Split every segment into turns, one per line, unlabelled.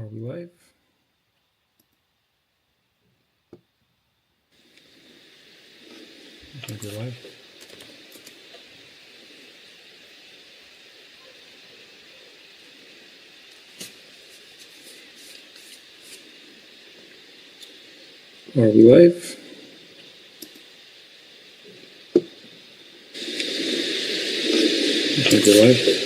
Are we live? I think we're live. Are we live? I think we're live.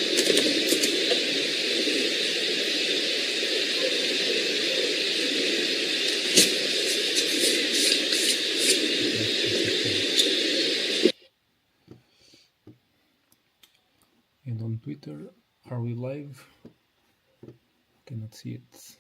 And on Twitter, are we live? Cannot see it.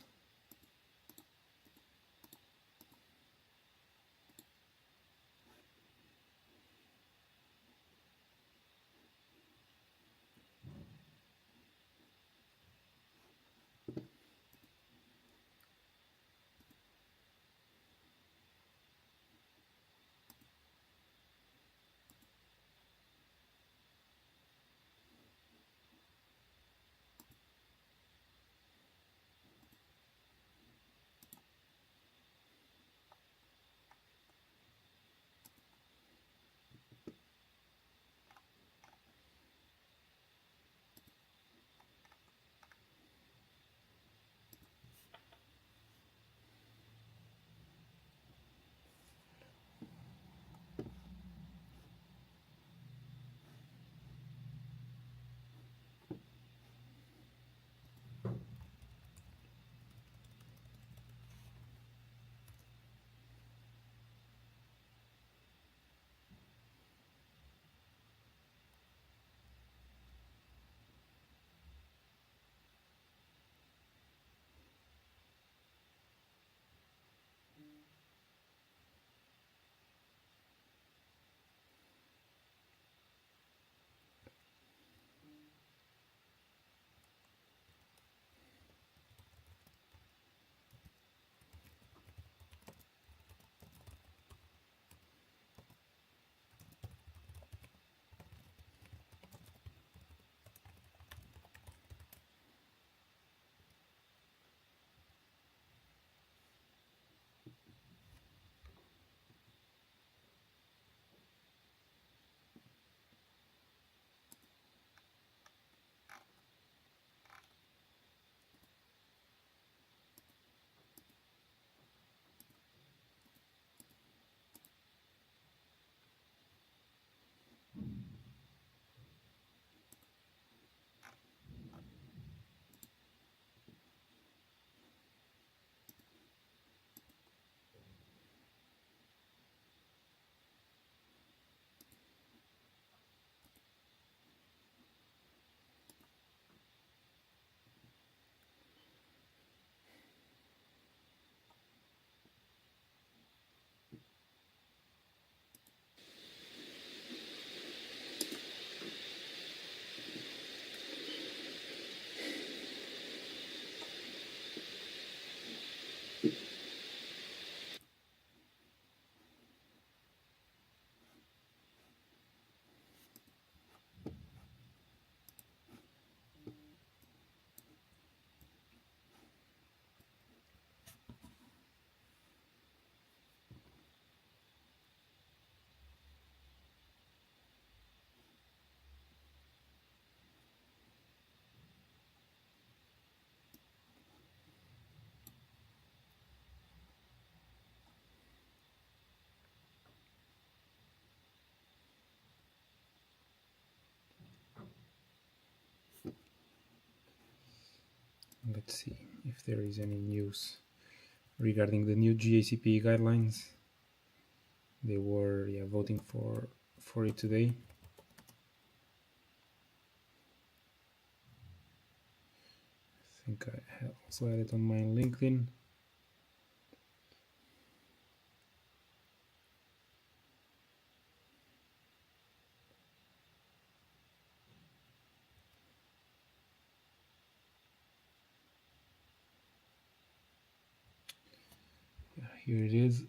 Let's see if there is any news regarding the new GACP guidelines. They were voting for it today. I think I also had it on my LinkedIn. Yeah, here it is.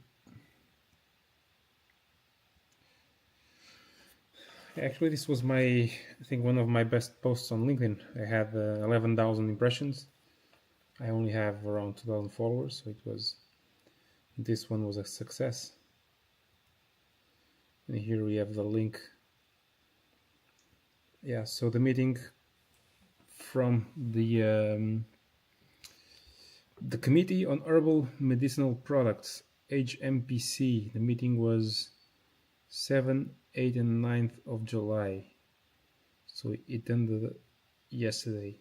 Actually, this was I think one of my best posts on LinkedIn. I had 11,000 impressions. I only have around 2,000 followers, so this one was a success. And here we have the link. Yeah, so the meeting from the Committee on Herbal Medicinal Products, HMPC. The meeting was 7, 8, and 9th of July. So it ended yesterday.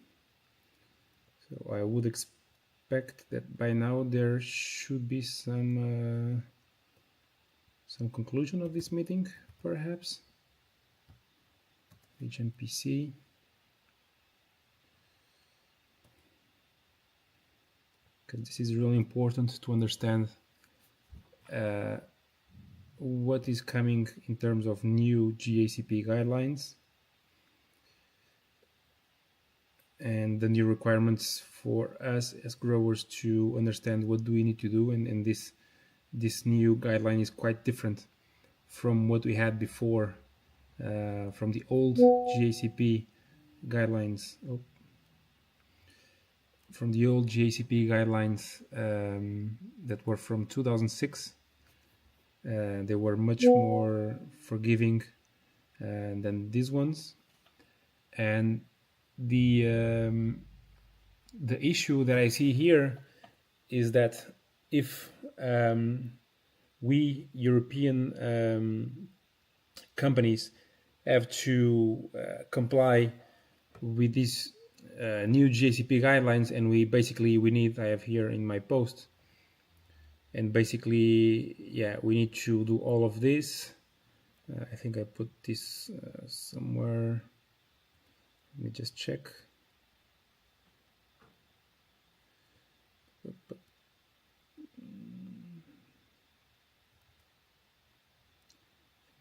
So I would expect that by now there should be some conclusion of this meeting, perhaps. HMPC. Because this is really important to understand what is coming in terms of new GACP guidelines and the new requirements for us as growers to understand what do we need to do, and this new guideline is quite different from what we had before, from the old GACP guidelines. From the old GACP guidelines that were from 2006. They were much more forgiving than these ones, and the issue that I see here is that if we European companies have to comply with these new GACP guidelines, and we need, I have here in my post, and basically, yeah, we need to do all of this. I think I put this somewhere. Let me just check.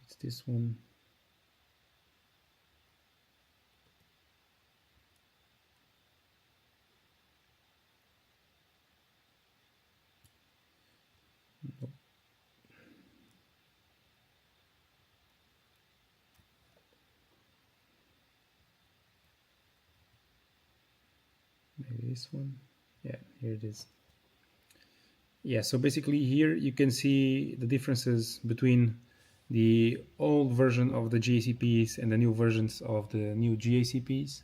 It's this one. Nope. Maybe this one. Yeah, here it is. Yeah, so basically here you can see the differences between the old version of the GACPs and the new versions of the new GACPs.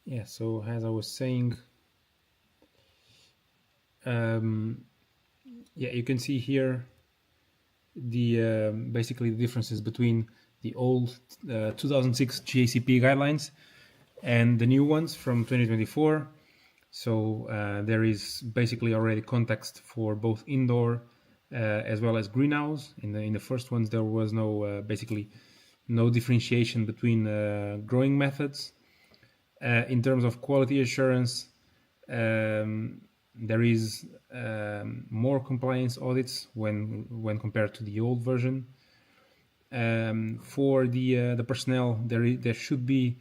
Yeah, so as I was saying, yeah, you can see here the basically the differences between the old 2006 GACP guidelines and the new ones from 2024. So there is basically already context for both indoor as well as greenhouse. In the first ones, there was no basically no differentiation between growing methods. In terms of quality assurance, there is more compliance audits when compared to the old version. For the personnel, there should be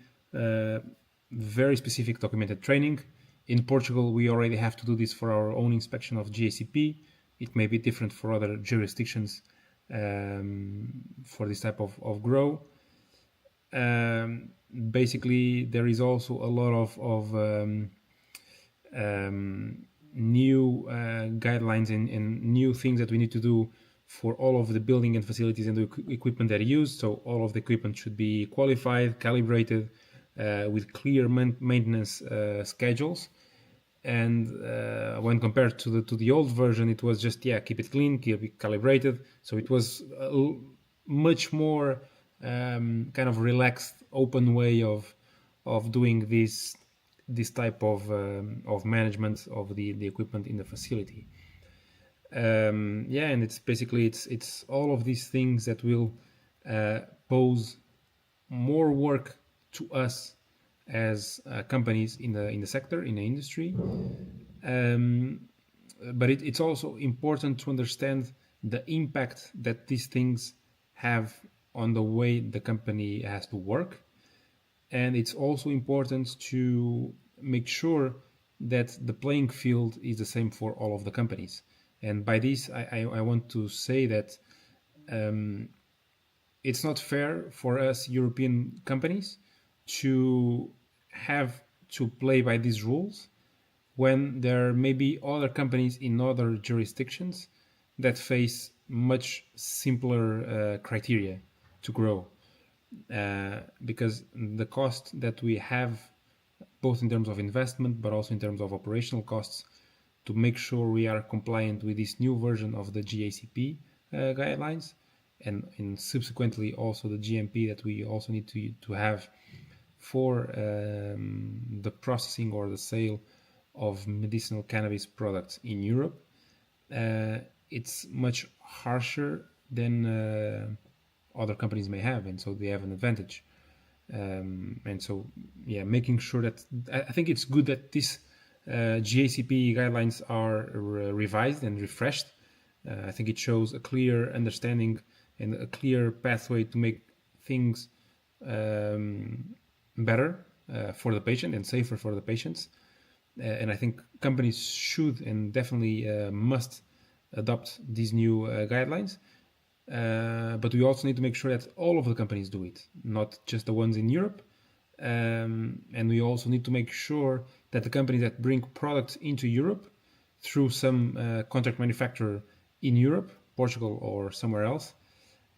very specific documented training. In Portugal, we already have to do this for our own inspection of GACP. It may be different for other jurisdictions for this type of grow. Basically, there is also a lot of new guidelines and new things that we need to do for all of the building and facilities and the equipment that are used. So all of the equipment should be qualified, calibrated, with clear maintenance schedules. And when compared to the old version, it was just keep it clean, keep it calibrated. So it was a much more kind of relaxed, open way of doing this type of management of the equipment in the facility. And it's basically it's all of these things that will pose more work to us as companies in the sector, in the industry. But it's also important to understand the impact that these things have on the way the company has to work. And it's also important to make sure that the playing field is the same for all of the companies. And by this, I want to say that it's not fair for us European companies to have to play by these rules when there may be other companies in other jurisdictions that face much simpler criteria to grow. Because the cost that we have, both in terms of investment but also in terms of operational costs, to make sure we are compliant with this new version of the GACP guidelines, and subsequently also the GMP that we also need to have for the processing or the sale of medicinal cannabis products in Europe. It's much harsher than other companies may have, and so they have an advantage. And so, making sure that I think it's good that these GACP guidelines are revised and refreshed. I think it shows a clear understanding and a clear pathway to make things better for the patient and safer for the patients. And I think companies should and definitely must adopt these new guidelines. But we also need to make sure that all of the companies do it, not just the ones in Europe. And we also need to make sure that the companies that bring products into Europe through some contract manufacturer in Europe, Portugal or somewhere else,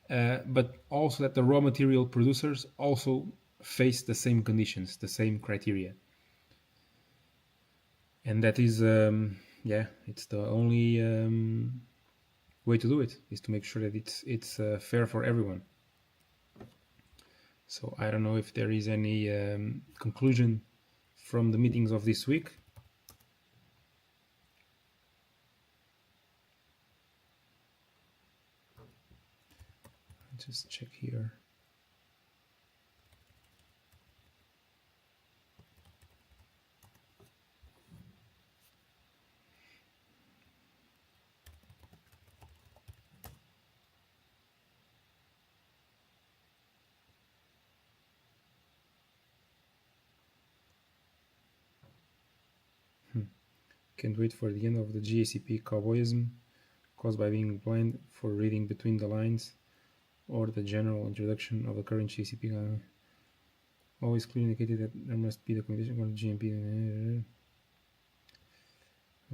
but also that the raw material producers also face the same conditions, the same criteria. And that is, it's the only way to do it, is to make sure that it's fair for everyone. So I don't know if there is any conclusion from the meetings of this week. Just check here. Can't wait for the end of the GACP cowboyism caused by being blind for reading between the lines, or the general introduction of the current GACP guideline. Always clearly indicated that there must be documentation for the GMP.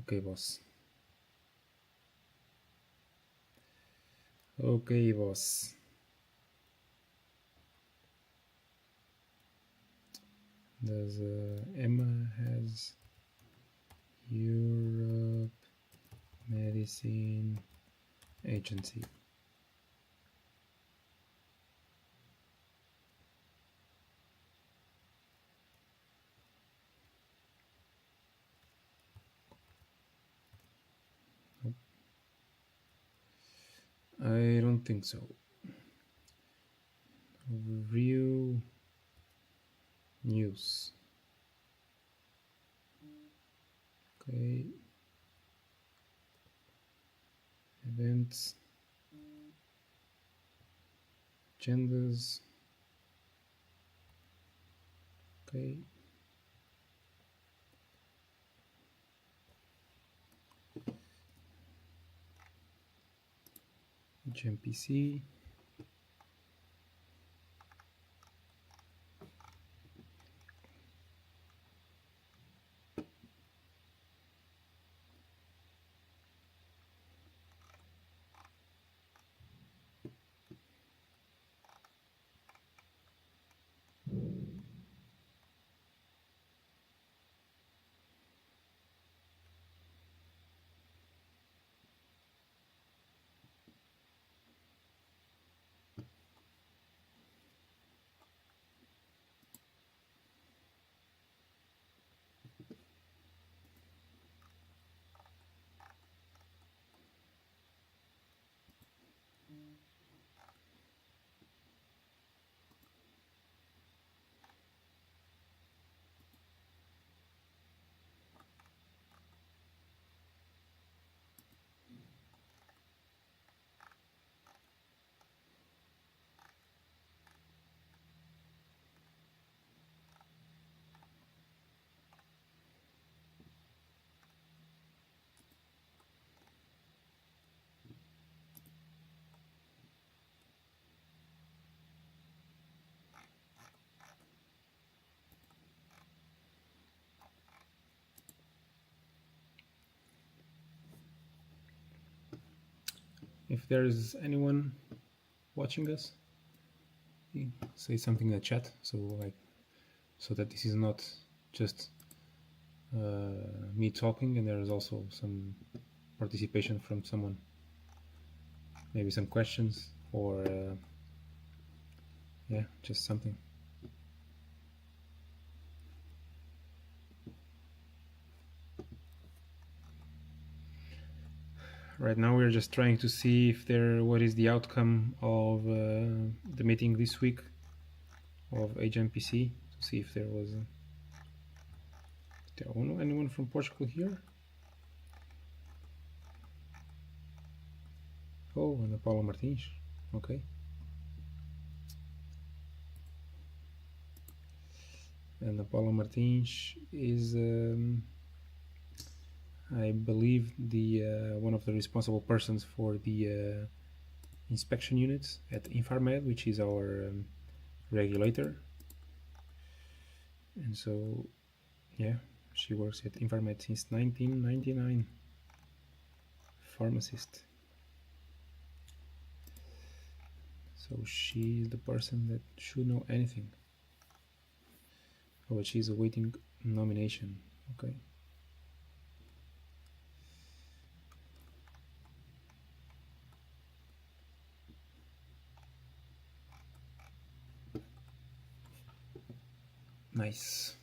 Okay, boss. Okay, boss. Does Emma has Europe Medicine Agency? think so. Review news. Okay. Events. Agendas. Okay. HMPC. If there is anyone watching us, say something in the chat, so that this is not just me talking, and there is also some participation from someone. Maybe some questions or yeah, just something. Right now we're just trying to see what is the outcome of the meeting this week of HMPC, to see if there was anyone from Portugal here. Oh, Ana Paula Martins. Okay. Ana Paula Martins is I believe the one of the responsible persons for the inspection units at Infarmed, which is our regulator. And so, yeah, she works at Infarmed since 1999. Pharmacist. So she's the person that should know anything. Oh, but she's awaiting nomination. Okay. Nice.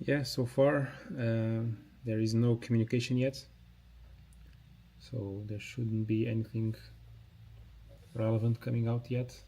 Yeah, so far there is no communication yet, so there shouldn't be anything relevant coming out yet.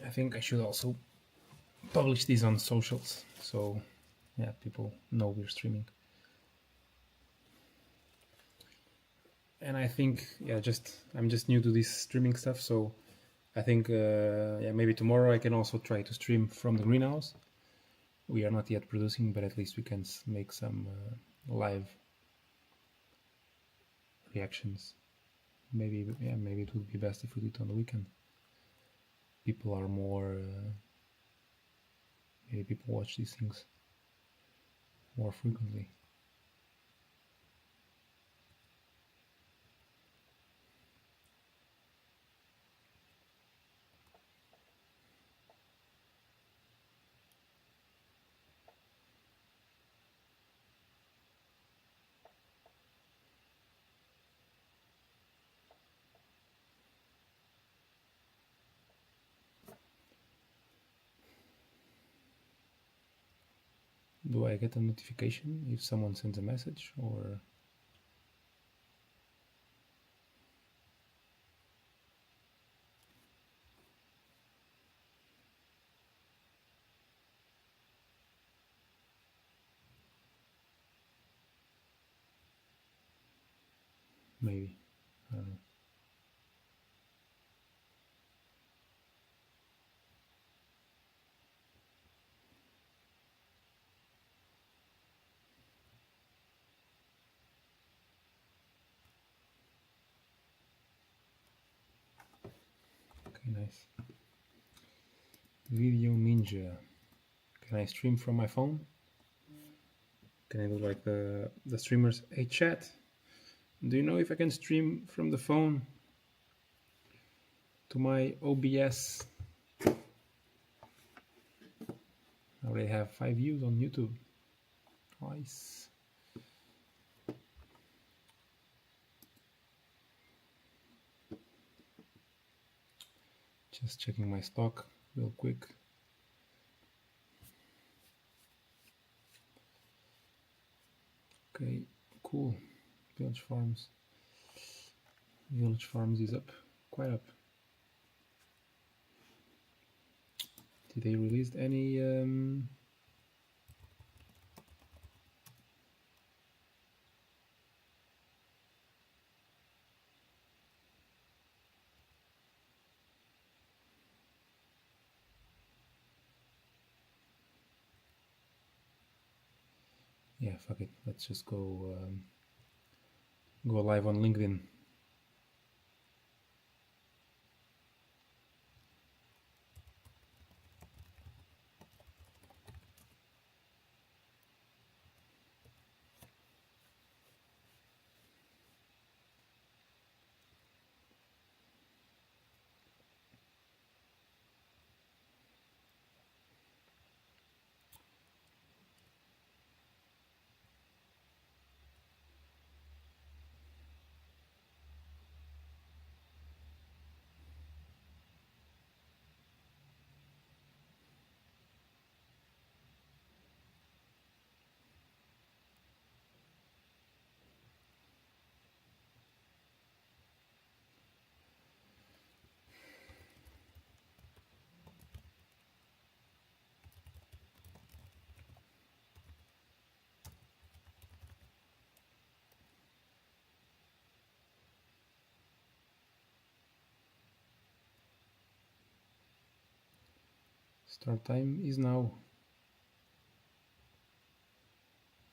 I think I should also publish these on socials, so yeah, people know we're streaming. And I think, yeah, I'm just new to this streaming stuff, so I think yeah, maybe tomorrow I can also try to stream from the greenhouse. We are not yet producing, but at least we can make some live reactions. Maybe, yeah, maybe it would be best if we do it on the weekend. People are more maybe people watch these things more frequently. Do I get a notification if someone sends a message, or maybe? I don't know. Okay, nice. Video Ninja. Can I stream from my phone? Can I do like the streamers? Hey chat, do you know if I can stream from the phone to my OBS? I already have 5 views on YouTube. Nice. Just checking my stock real quick. Okay, cool. Village Farms. Village Farms is up, quite up. Did they release any yeah, fuck it. Let's just go live on LinkedIn. Start time is now.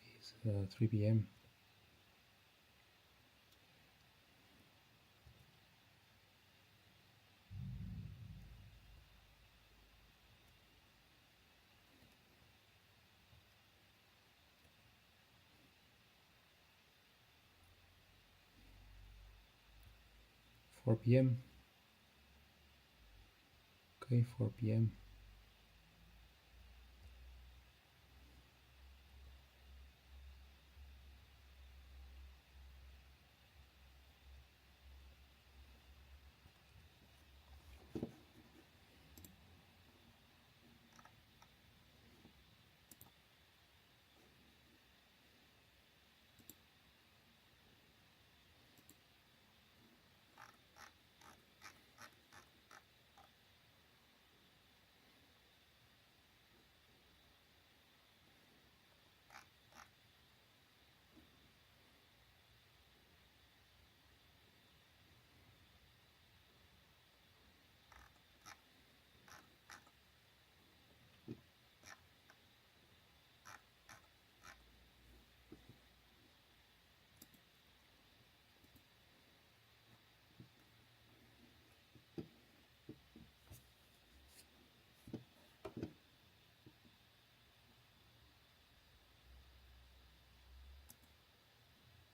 It's 3 p.m. Four p.m. Okay, 4 p.m.